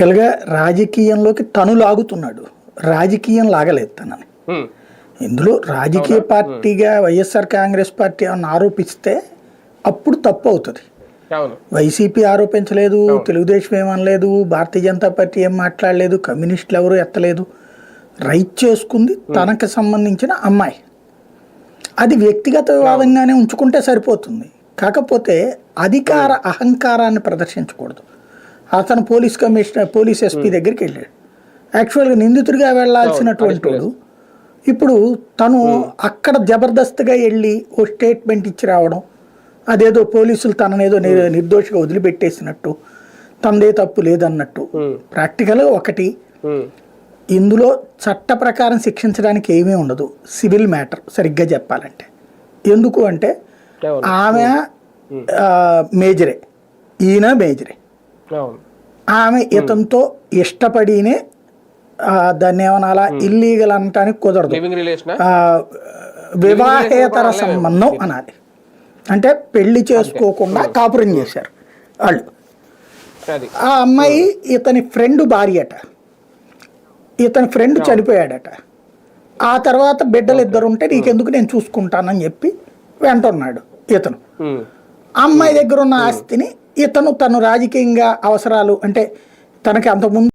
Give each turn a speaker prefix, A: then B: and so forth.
A: యాక్చువల్గా రాజకీయంలోకి తను లాగుతున్నాడు, రాజకీయం లాగలేదు తనని. ఇందులో రాజకీయ పార్టీగా వైఎస్ఆర్ కాంగ్రెస్ పార్టీ ఏమన్నా ఆరోపిస్తే అప్పుడు తప్పు అవుతుంది. వైసీపీ ఆరోపించలేదు, తెలుగుదేశం ఏమనలేదు, భారతీయ జనతా పార్టీ ఏం మాట్లాడలేదు, కమ్యూనిస్టులు ఎవరు ఎత్తలేదు. రైట్ చేసుకుంది తనకు సంబంధించిన అమ్మాయి. అది వ్యక్తిగత వివాదంగానే ఉంచుకుంటే సరిపోతుంది. కాకపోతే అధికార అహంకారాన్ని ప్రదర్శించకూడదు. అతను పోలీస్ ఎస్పీ దగ్గరికి వెళ్ళాడు. యాక్చువల్గా నిందితుడిగా వెళ్లాల్సినటువంటి వాడు ఇప్పుడు తను అక్కడ జబర్దస్త్గా వెళ్ళి ఓ స్టేట్మెంట్ ఇచ్చి రావడం, అదేదో పోలీసులు తననేదో నిర్దోషిగా వదిలిపెట్టేసినట్టు, తనదే తప్పు లేదన్నట్టు. ప్రాక్టికల్గా ఒకటి, ఇందులో చట్ట ప్రకారం శిక్షించడానికి ఏమీ ఉండదు, సివిల్ మ్యాటర్ సరిగ్గా చెప్పాలంటే. ఎందుకు అంటే ఆమె మేజరే, ఈయన మేజరే. ఆమె ఇతనితో ఇష్టపడినే దాన్ని ఏమనాలా, ఇల్లీగల్ అనటానికి కుదరదు, వివాహేతర సంబంధం అనాలి. అంటే పెళ్లి చేసుకోకుండా కాపురం చేశారు వాళ్ళు. ఆ అమ్మాయి ఇతని ఫ్రెండ్ భార్యట, ఇతని ఫ్రెండ్ చనిపోయాడట. ఆ తర్వాత బిడ్డలు ఇద్దరు ఉంటే నీకెందుకు నేను చూసుకుంటానని చెప్పి వెంటున్నాడు ఇతను. అమ్మాయి దగ్గర ఉన్న ఆస్తిని ఇతను తను రాజకీయంగా అవసరాలు అంటే తనకి అంతకుముందు